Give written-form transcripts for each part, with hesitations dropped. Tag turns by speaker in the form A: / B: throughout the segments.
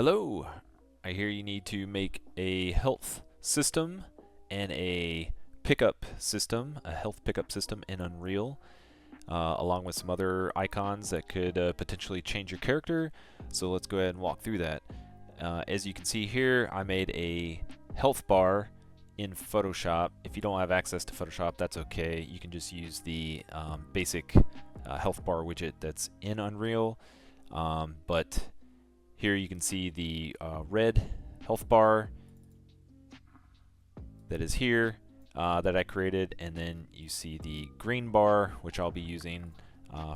A: Hello! I hear you need to make a health system and a pickup system, a health pickup system in Unreal, along with some other icons that could potentially change your character. So let's go ahead and walk through that. As you can see here, I made a health bar in Photoshop. If you don't have access to Photoshop, that's okay. You can just use the basic health bar widget that's in Unreal. But here you can see the red health bar that is here that I created, and then you see the green bar, which I'll be using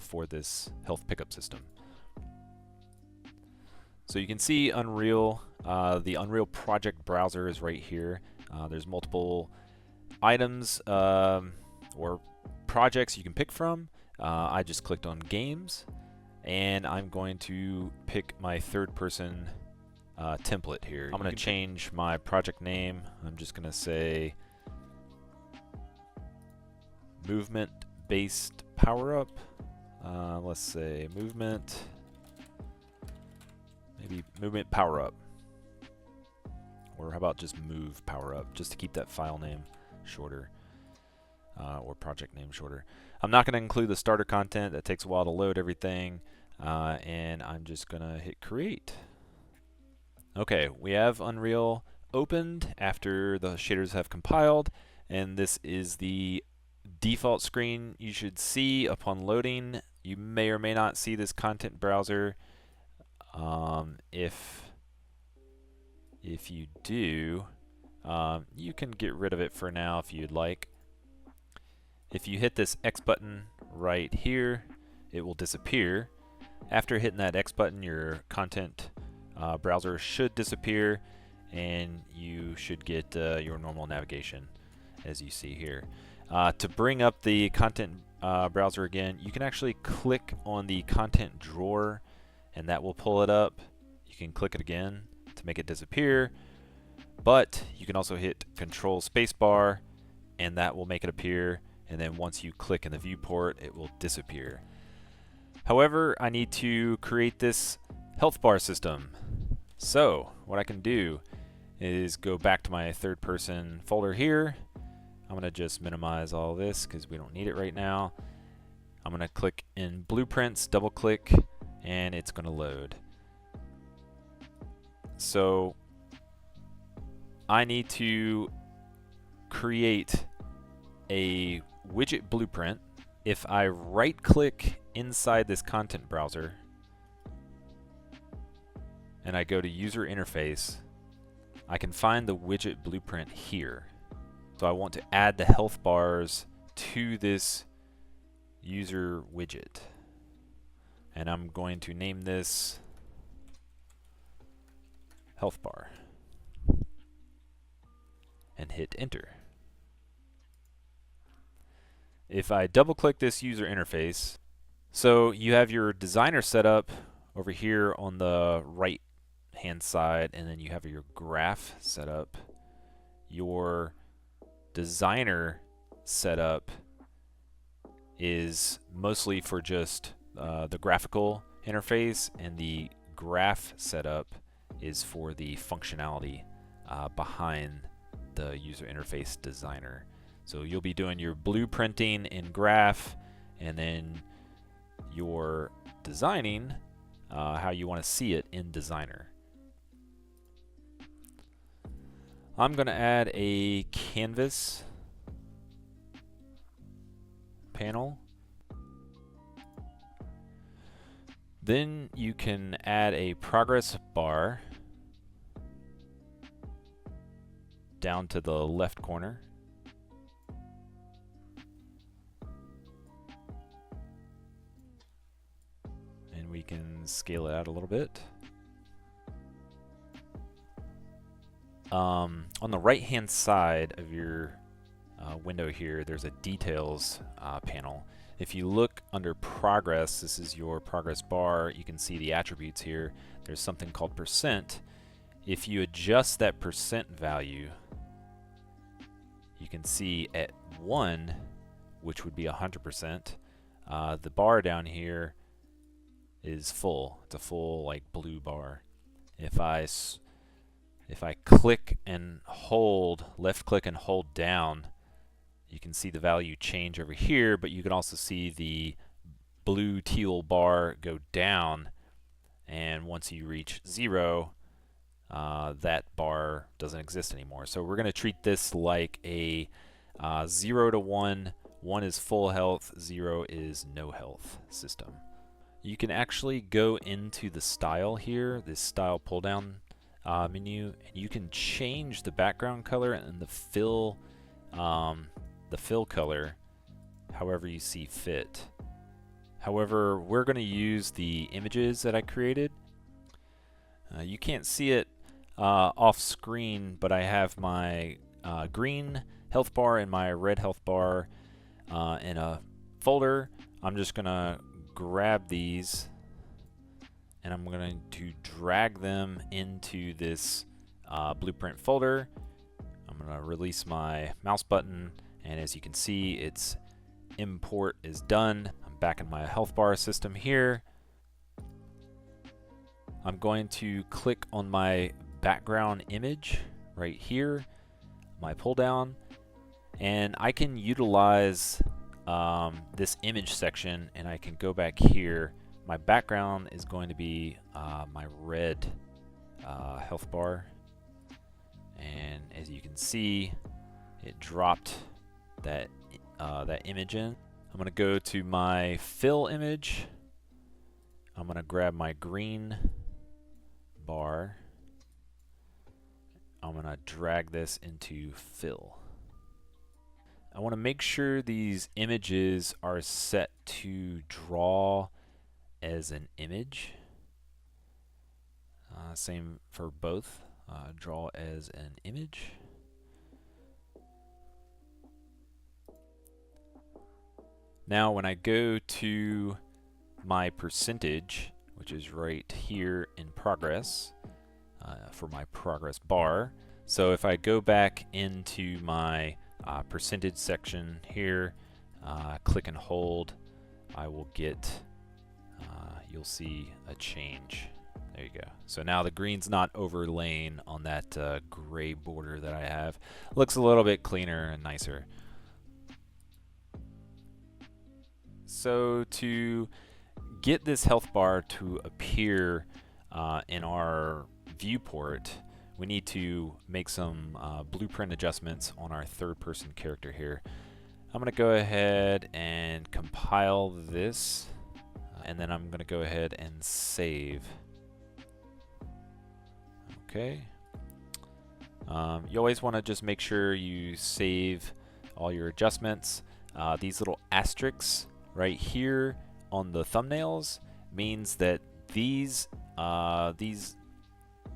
A: for this health pickup system. So you can see Unreal, the Unreal project browser is right here. There's multiple items or projects you can pick from. I just clicked on games, and I'm going to pick my third-person template here. I'm going to change my project name. I'm just going to say movement-based power-up. Let's say movement, maybe movement power-up. Or how about just move power-up, just to keep that file name shorter. Or project name shorter. I'm not going to include the starter content. That takes a while to load everything. And I'm just going to hit create. Okay, we have Unreal opened after the shaders have compiled, and this is the default screen you should see upon loading. You may or may not see this content browser. If you do, you can get rid of it for now if you'd like. If you hit this X button right here, it will disappear. After hitting that X button, your content browser should disappear, and you should get your normal navigation as you see here. To bring up the content browser again, you can actually click on the content drawer, and that will pull it up. You can click it again to make it disappear, but you can also hit Control Spacebar, and that will make it appear. And then once you click in the viewport, it will disappear. However, I need to create this health bar system. So what I can do is go back to my third person folder here. I'm going to just minimize all this because we don't need it right now. I'm going to click in Blueprints, double click, and it's going to load. So I need to create a widget blueprint. If I right click inside this content browser and I go to user interface, I can find the widget blueprint here. So I want to add the health bars to this user widget, and I'm going to name this health bar and hit enter. If I double click this user interface, so you have your designer set up over here on the right hand side, and then you have your graph set up. Your designer setup is mostly for just the graphical interface, and the graph setup is for the functionality behind the user interface designer. So you'll be doing your blueprinting in graph, and then your designing how you want to see it in designer. I'm going to add a canvas panel. Then you can add a progress bar down to the left corner. And we can scale it out a little bit. On the right hand side of your window here, there's a details panel. If you look under progress, this is your progress bar, you can see the attributes here. There's something called percent. If you adjust that percent value, you can see at 1, which would be 100%, the bar down here is full. It's a full like blue bar. If I click and hold, left click and hold down, you can see the value change over here, but you can also see the blue teal bar go down, and once you reach 0, that bar doesn't exist anymore. So we're going to treat this like a 0 to 1. 1 is full health, 0 is no health system. You can actually go into the style here, this style pull down menu, and you can change the background color and the fill color however you see fit. However, we're going to use the images that I created. You can't see it off screen, but I have my green health bar and my red health bar in a folder. I'm just going to grab these and I'm going to drag them into this blueprint folder. I'm going to release my mouse button, and as you can see, its import is done. I'm back in my health bar system here. I'm going to click on my background image right here, my pull down, and I can utilize this image section, and I can go back here. My background is going to be my red health bar, and as you can see, it dropped that image in. I'm going to go to my fill image. I'm going to grab my green bar. I'm going to drag this into fill. I want to make sure these images are set to draw as an image. Same for both. Draw as an image. Now when I go to my percentage, which is right here in progress, for my progress bar. So if I go back into my percentage section here, click and hold, I will get, you'll see a change. There you go. So now the green's not overlaying on that gray border that I have. Looks a little bit cleaner and nicer. So to get this health bar to appear in our viewport, we need to make some blueprint adjustments on our third-person character here. I'm going to go ahead and compile this, and then I'm going to go ahead and save. Okay. You always want to just make sure you save all your adjustments. These little asterisks right here on the thumbnails means that these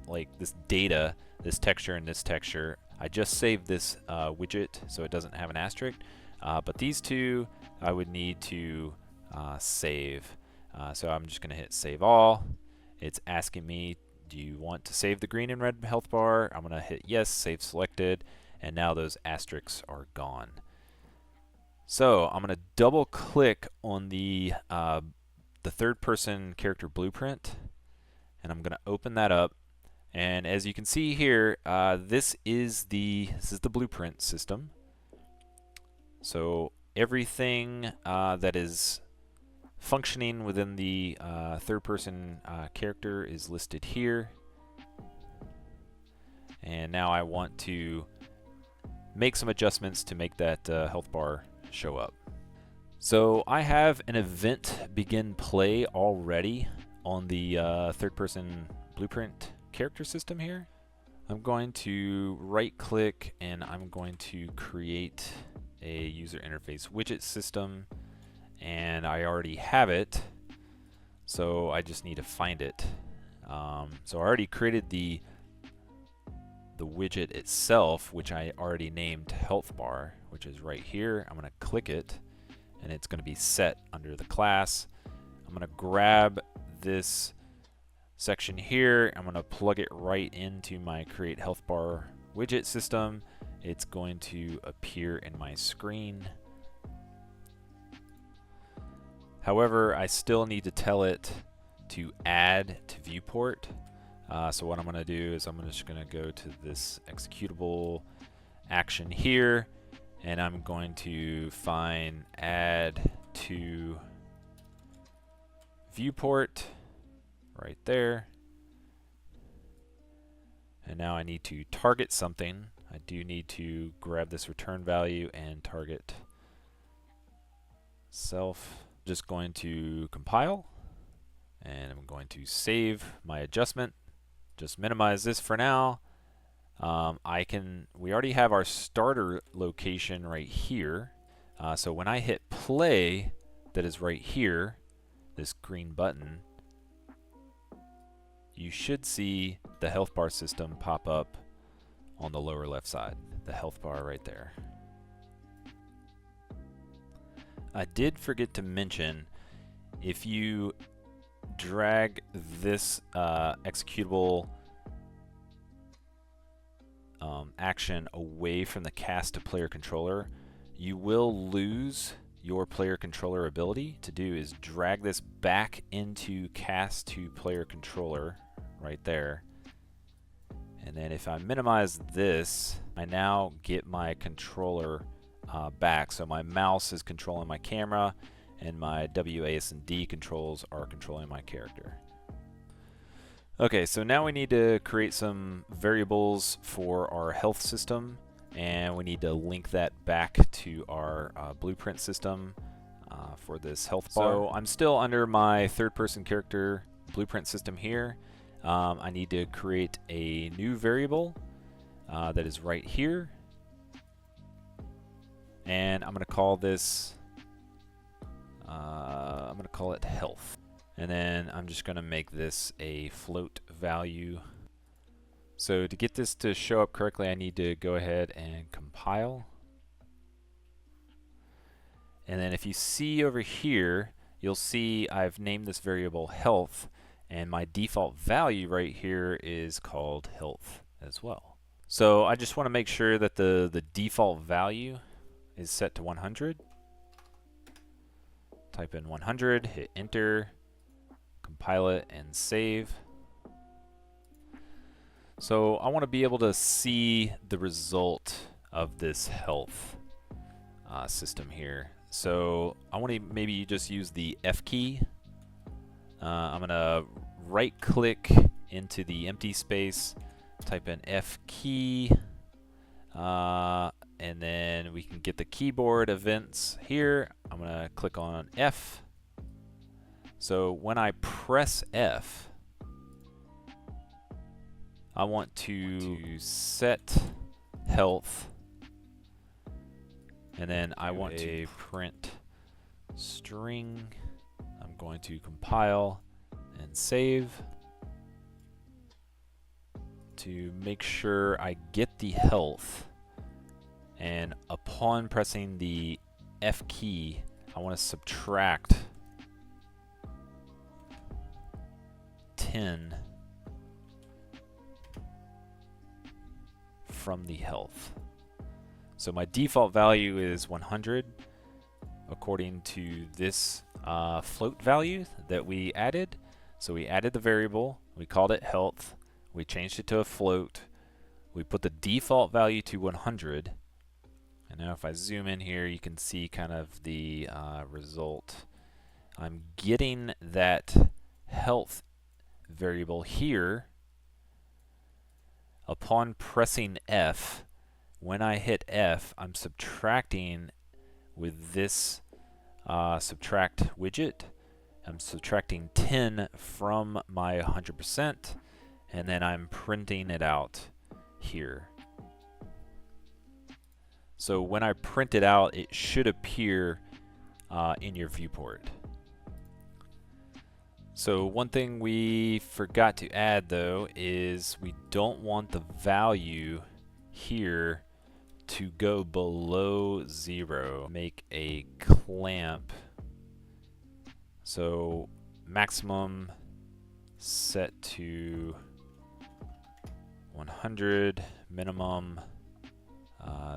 A: like this data, this texture and this texture, I just saved this widget so it doesn't have an asterisk, but these two I would need to save. So I'm just going to hit save all. It's asking me, do you want to save the green and red health bar? I'm going to hit yes, save selected, and now those asterisks are gone. So I'm going to double click on the third person character blueprint, and I'm going to open that up. And as you can see here, this is the blueprint system. So everything that is functioning within the third-person character is listed here. And now I want to make some adjustments to make that health bar show up. So I have an event begin play already on the third-person blueprint character system here. I'm going to right-click and I'm going to create a user interface widget system, and I already have it, so I just need to find it. So I already created the widget itself, which I already named health bar, which is right here. I'm going to click it, and it's going to be set under the class. I'm going to grab this section here. I'm going to plug it right into my create health bar widget system. It's going to appear in my screen. However, I still need to tell it to add to viewport. So what I'm going to do is I'm just going to go to this executable action here, and I'm going to find add to viewport right there. And now I need to target something. I do need to grab this return value and target self. Just going to compile, and I'm going to save my adjustment. Just minimize this for now. We already have our starter location right here. So when I hit play, that is right here, this green button, you should see the health bar system pop up on the lower left side, the health bar right there. I did forget to mention, if you drag this executable action away from the cast to player controller, you will lose your player controller ability. To do is drag this back into cast to player controller right there. And then if I minimize this, I now get my controller back. So my mouse is controlling my camera, and my WASD controls are controlling my character. Okay, so now we need to create some variables for our health system, and we need to link that back to our blueprint system for this health bar. So I'm still under my third-person character blueprint system here. I need to create a new variable that is right here, and I'm going to call this, I'm going to call it health. And then I'm just going to make this a float value. So to get this to show up correctly, I need to go ahead and compile. And then if you see over here, you'll see I've named this variable health, and my default value right here is called health as well. So I just want to make sure that the default value is set to 100. Type in 100, hit enter, compile it, and save. So I want to be able to see the result of this health system here. So I want to maybe just use the F key. I'm going to right click into the empty space, type in F key, and then we can get the keyboard events here. I'm going to click on F. So when I press F, I want to set health, and then I want to print string. I'm going to compile and save to make sure I get the health. And upon pressing the F key, I want to subtract 10 from the health. So my default value is 100 according to this float value that we added. So we added the variable, we called it health, we changed it to a float, we put the default value to 100, and now if I zoom in here, you can see kind of the result. I'm getting that health variable here upon pressing F. When I hit F, I'm subtracting with this subtract widget. I'm subtracting 10 from my 100%, and then I'm printing it out here. So when I print it out, it should appear in your viewport. So one thing we forgot to add though is we don't want the value here to go below 0. Make a clamp. So maximum set to 100, minimum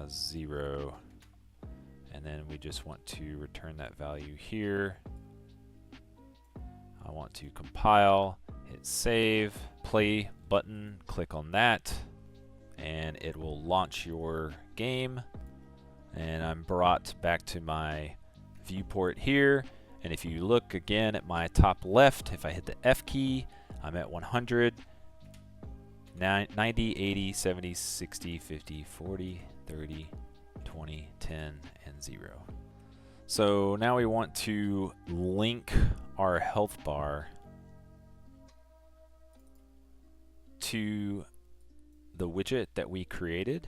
A: 0. And then we just want to return that value here. I want to compile, hit save, play button, click on that, and it will launch your game. And I'm brought back to my viewport here. And if you look again at my top left, if I hit the F key, I'm at 100, 90, 80, 70, 60, 50, 40, 30, 20, 10, and 0. So now we want to link our health bar to the widget that we created.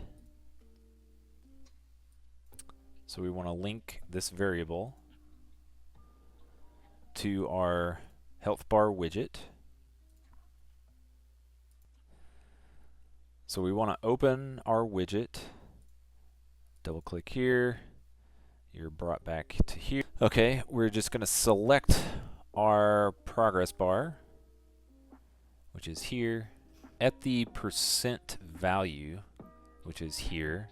A: So we want to link this variable to our health bar widget. So we want to open our widget, double click here, you're brought back to here. Okay, we're just going to select our progress bar, which is here, at the percent value, which is here.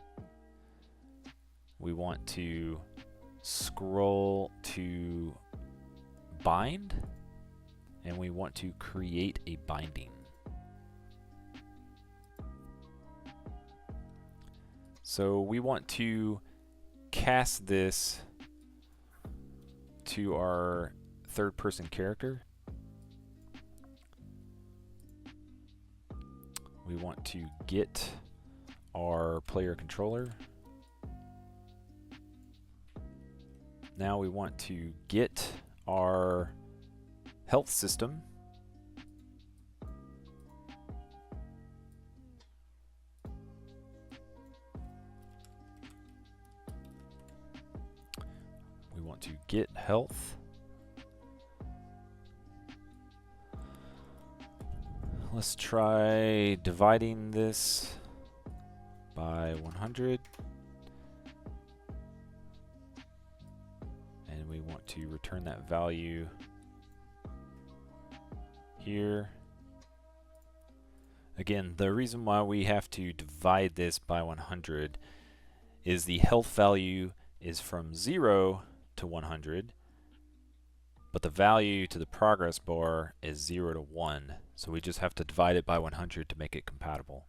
A: We want to scroll to bind, and we want to create a binding. So we want to cast this to our third-person character. We want to get our player controller. Now we want to get our health system. We want to get health. Let's try dividing this by 100. And we want to return that value here. Again, the reason why we have to divide this by 100 is the health value is from 0 to 100, but the value to the progress bar is 0 to 1. So we just have to divide it by 100 to make it compatible.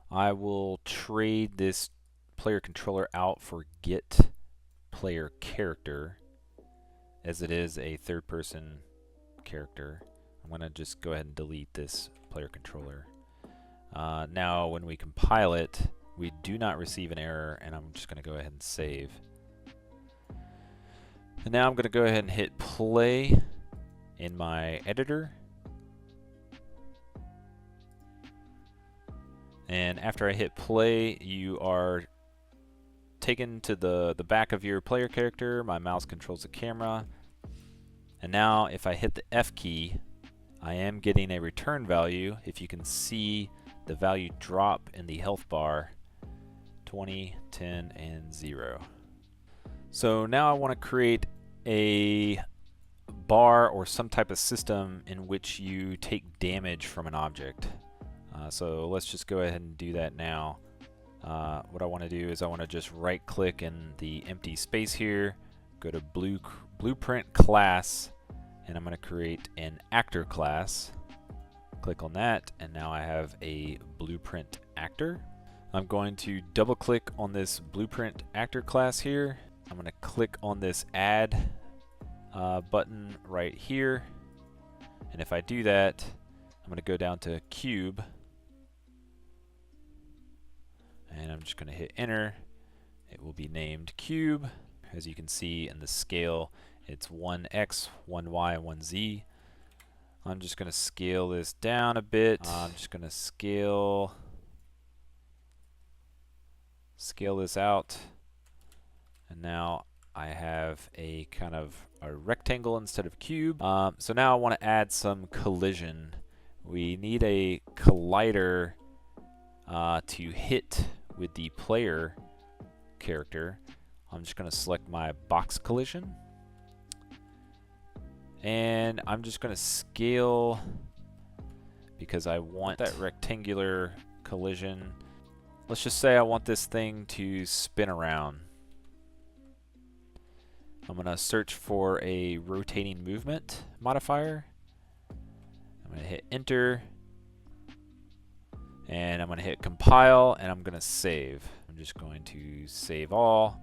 A: I will trade this player controller out for get player character, as it is a third-person character. I'm going to just go ahead and delete this player controller. Now when we compile it, we do not receive an error, and I'm just going to go ahead and save. And now I'm going to go ahead and hit play in my editor. And after I hit play, you are taken to the back of your player character. My mouse controls the camera. And now if I hit the F key, I am getting a return value. If you can see the value drop in the health bar, 20, 10, and 0. So now I want to create a bar or some type of system in which you take damage from an object. So let's just go ahead and do that now. What I want to do is I want to just right click in the empty space here, go to blueprint class, and I'm going to create an actor class. Click on that, and now I have a blueprint actor. I'm going to double click on this blueprint actor class here. I'm going to click on this add button right here, and if I do that, I'm going to go down to cube, and I'm just going to hit enter. It will be named cube. As you can see in the scale, it's 1x, 1y, and 1z. I'm just going to scale this down a bit. I'm just going to scale this out, and now I have a kind of a rectangle instead of cube. So now I want to add some collision. We need a collider to hit with the player character. I'm just going to select my box collision, and I'm just going to scale because I want that rectangular collision. Let's just say I want this thing to spin around. I'm going to search for a rotating movement modifier. I'm going to hit enter, and I'm going to hit compile, and I'm going to save. I'm just going to save all.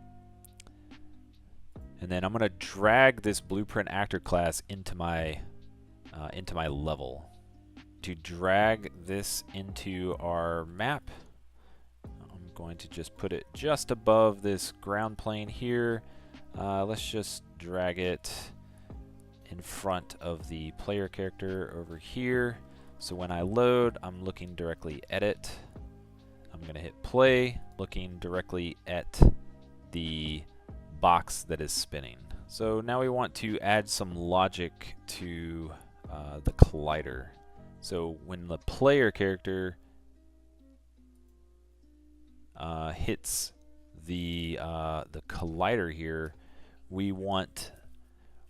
A: And then I'm going to drag this blueprint actor class into my level. To drag this into our map, I'm going to just put it just above this ground plane here. Let's just drag it in front of the player character over here. So when I load, I'm looking directly at it. I'm going to hit play, looking directly at the box that is spinning. So now we want to add some logic to the collider. So when the player character hits the collider here, we want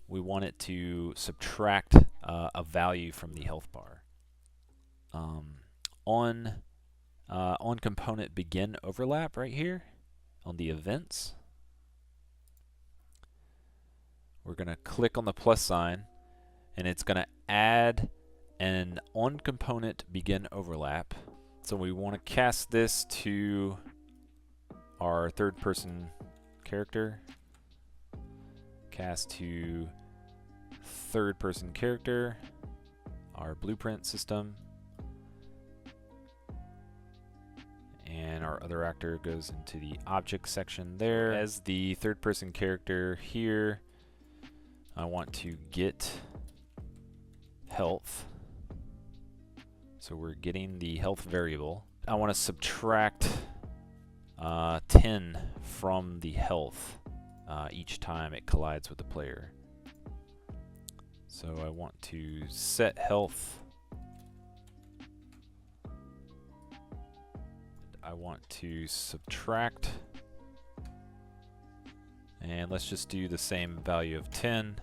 A: it to subtract a value from the health bar. On component begin overlap right here on the events, we're going to click on the plus sign, and it's going to add an on component begin overlap. So we want to cast this to our third person character. Cast to third person character, our blueprint system, and our other actor goes into the object section there. As the third person character here, I want to get health. So we're getting the health variable. I want to subtract 10 from the health each time it collides with the player. So I want to set health. I want to subtract. And let's just do the same value of 10.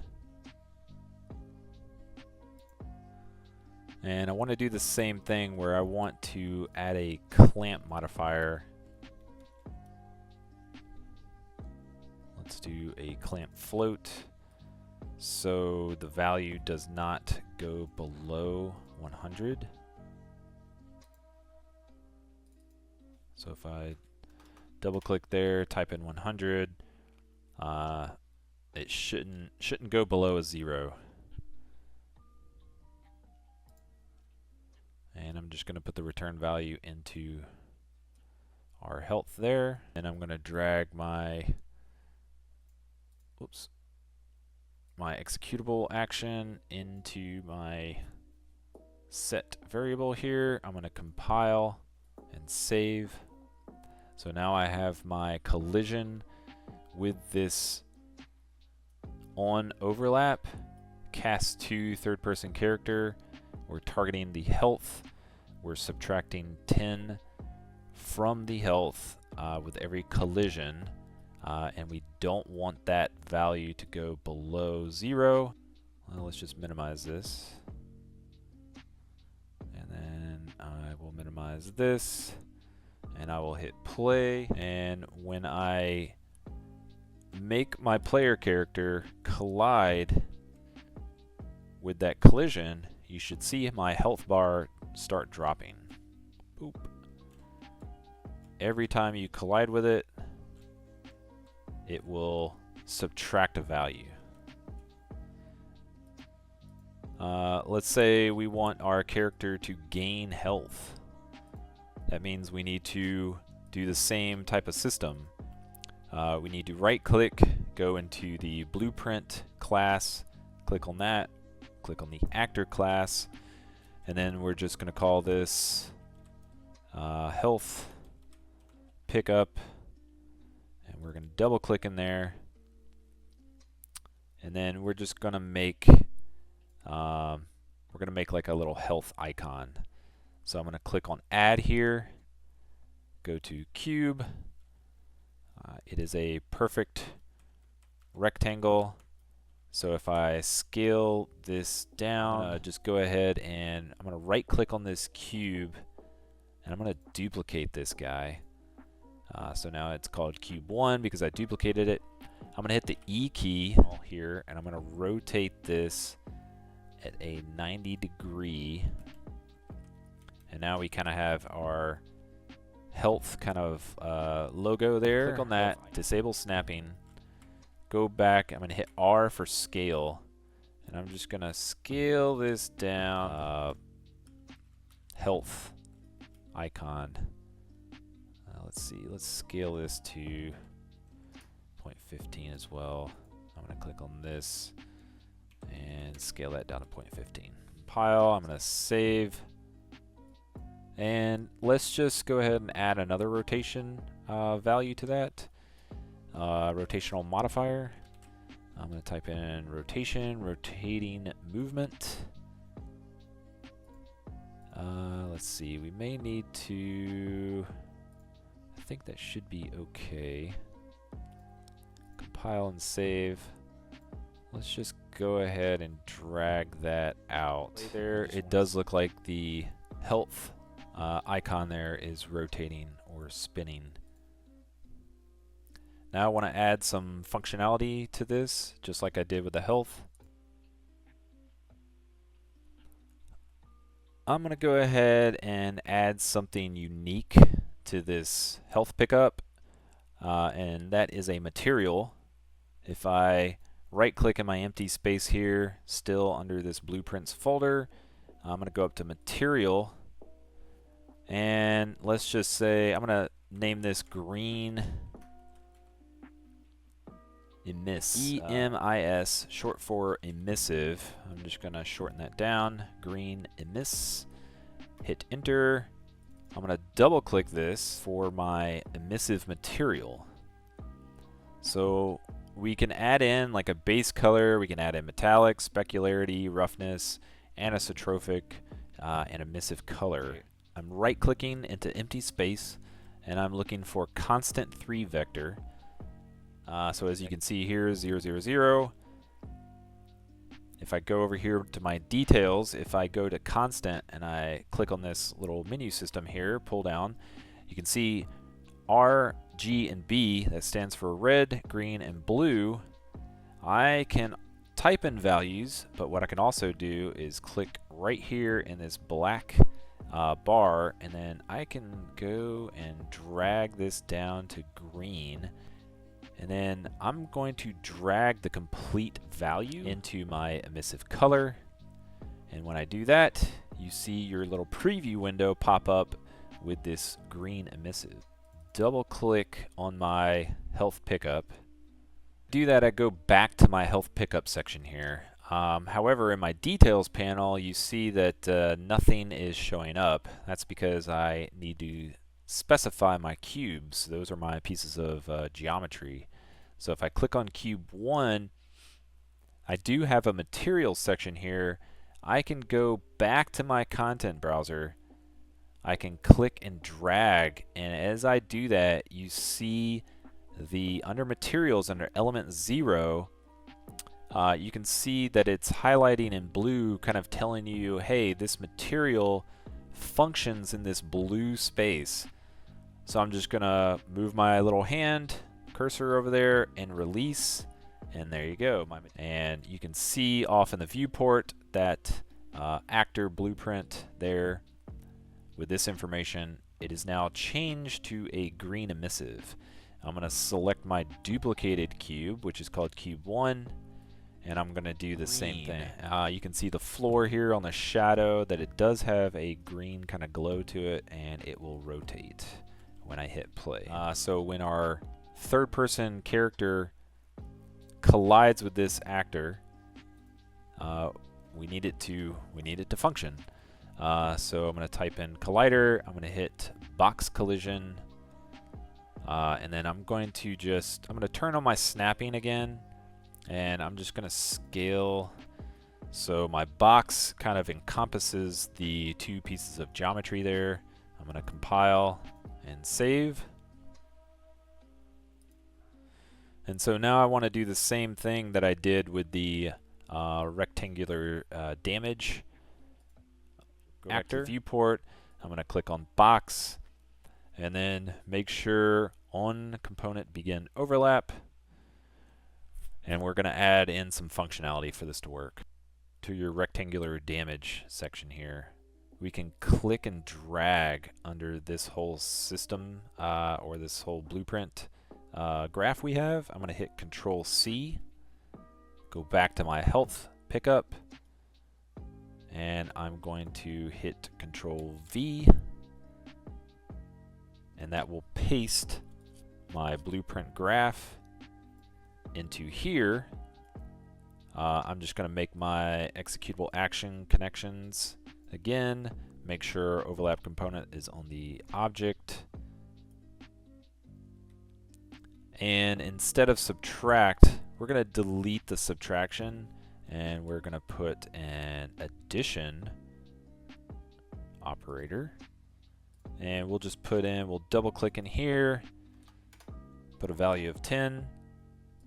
A: And I want to do the same thing where I want to add a clamp modifier. Let's do a clamp float so the value does not go below 100. So if I double click there, type in 100, it shouldn't go below a 0. And I'm just going to put the return value into our health there, and I'm going to drag my executable action into my set variable here. I'm going to compile and save. So now I have my collision with this on overlap, cast to third person character. We're targeting the health. We're subtracting 10 from the health with every collision, and we don't want that value to go below 0. Well, let's just minimize this. And then I will minimize this, and I will hit play. And when I make my player character collide with that collision, you should see my health bar start dropping. Boop. Every time you collide with it, it will subtract a value. Let's say we want our character to gain health. That means we need to do the same type of system. We need to right click, go into the blueprint class, click on that, click on the actor class, and then we're just going to call this health pickup, and we're going to double click in there, and then we're just going to make like a little health icon. So I'm going to click on add here, go to cube. It is a perfect rectangle. So if I scale this down, just go ahead and I'm going to right click on this cube, and I'm going to duplicate this guy. So now it's called cube 1 because I duplicated it. I'm going to hit the E key here, and I'm going to rotate this, at a 90°. And now we kind of have our health kind of logo there. Click on that, disable snapping, go back. I'm going to hit R for scale, and I'm just going to scale this down. Health icon. Let's see, let's scale this to 0.15 as well. I'm going to click on this and scale that down to 0.15. Compile, I'm going to save. And let's just go ahead and add another rotation value to that. Rotational modifier. I'm going to type in rotation, rotating movement. Let's see, we may need to, I think that should be okay. Compile and save. Let's just go ahead and drag that out. There, it does look like the health icon there is rotating or spinning. Now I want to add some functionality to this, just like I did with the health. I'm going to go ahead and add something unique to this health pickup, and that is a material. If I right click in my empty space here, still under this blueprints folder, I'm going to go up to material, and let's just say I'm going to name this green emiss. E-M-I-S, short for emissive. I'm just going to shorten that down. Green emiss. Hit enter. I'm going to double click this for my emissive material. So we can add in like a base color. We can add in metallic, specularity, roughness, anisotrophic, and emissive color. I'm right clicking into empty space, and I'm looking for constant 3 vector. So as you can see here, 0, 0, 0. If I go over here to my details, if I go to constant and I click on this little menu system here, pull down, you can see R, G, and B, that stands for red, green, and blue. I can type in values, but what I can also do is click right here in this black bar, and then I can go and drag this down to green. And then I'm going to drag the complete value into my emissive color. And when I do that, you see your little preview window pop up with this green emissive. Double click on my health pickup. Do that, I go back to my health pickup section here. However, in my details panel, you see that nothing is showing up. That's because I need to specify my cubes. Those are my pieces of geometry. So if I click on cube 1, I do have a materials section here. I can go back to my content browser. I can click and drag, and as I do that, you see the under materials, under element 0, you can see that it's highlighting in blue, kind of telling you, hey, this material functions in this blue space. So I'm just gonna move my little hand cursor over there and release, and there you go. And you can see off in the viewport that actor blueprint there with this information. It is now changed to a green emissive. I'm going to select my duplicated cube, which is called cube 1, and I'm going to do the same thing. You can see the floor here on the shadow that it does have a green kind of glow to it, and it will rotate when I hit play. So when our third-person character collides with this actor, we need it to function. So I'm going to type in collider. I'm going to hit box collision, and then I'm going to turn on my snapping again, and I'm just going to scale so my box kind of encompasses the 2 pieces of geometry there. I'm going to compile and save. And so now I want to do the same thing that I did with the rectangular damage actor. Back to viewport. I'm going to click on box, and then make sure on component begin overlap, and we're going to add in some functionality for this to work. to your rectangular damage section here. We can click and drag under this whole system or this whole blueprint graph we have. I'm going to hit Control C, go back to my health pickup, and I'm going to hit Control V, and that will paste my blueprint graph into here. I'm just going to make my executable action connections again. Make sure overlap component is on the object. And instead of subtract, we're going to delete the subtraction, and we're going to put an addition operator. And we'll just put in, we'll double click in here, put a value of 10,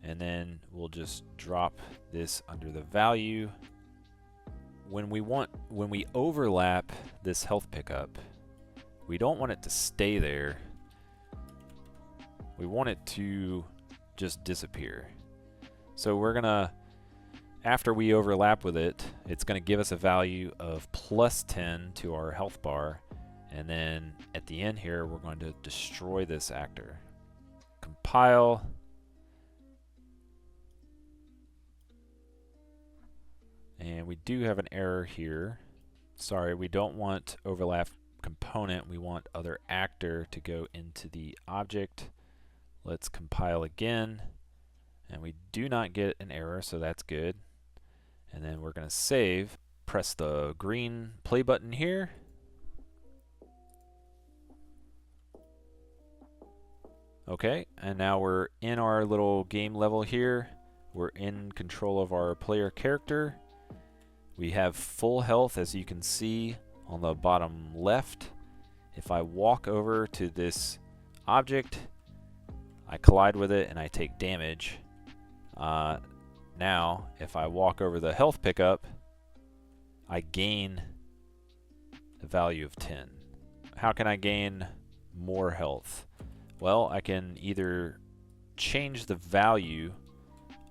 A: and then we'll just drop this under the value. When we overlap this health pickup, we don't want it to stay there. We want it to just disappear. So we're gonna, after we overlap with it, it's gonna give us a value of +10 to our health bar, and then at the end here, we're going to destroy this actor. Compile. And we do have an error here. Sorry, we don't want overlap component. We want other actor to go into the object. Let's compile again. And we do not get an error, so that's good. And then we're going to save. Press the green play button here. Okay, and now we're in our little game level here. We're in control of our player character. We have full health, as you can see on the bottom left. If I walk over to this object, I collide with it and I take damage. Now, if I walk over the health pickup, I gain a value of 10. How can I gain more health? Well, I can either change the value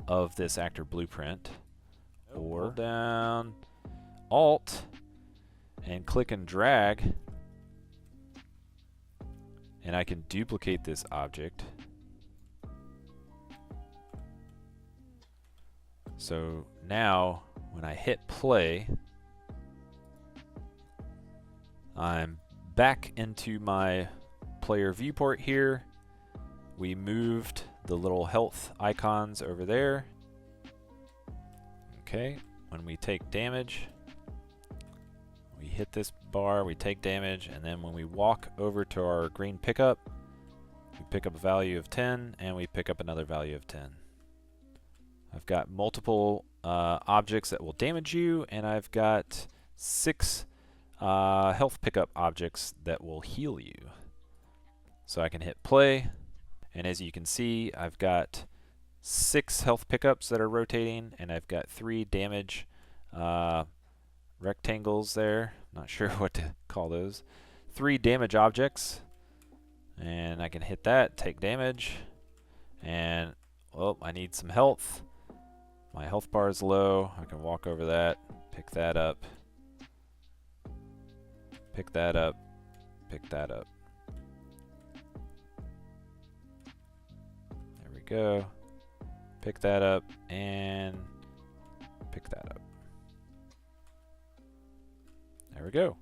A: of this actor blueprint, or down Alt and click and drag, and I can duplicate this object. So now when I hit play, I'm back into my player viewport here. We moved the little health icons over there. Okay, when we take damage, we hit this bar, we take damage, and then when we walk over to our green pickup, we pick up a value of 10, and we pick up another value of 10. I've got multiple objects that will damage you, and I've got 6 health pickup objects that will heal you. So I can hit play, and as you can see, I've got 6 health pickups that are rotating, and I've got 3 damage rectangles there. Not sure what to call those. 3 damage objects, and I can hit that, take damage, and well, I need some health. My health bar is low. I can walk over that, pick that up, pick that up, pick that up. There we go. Pick that up and pick that up. There we go.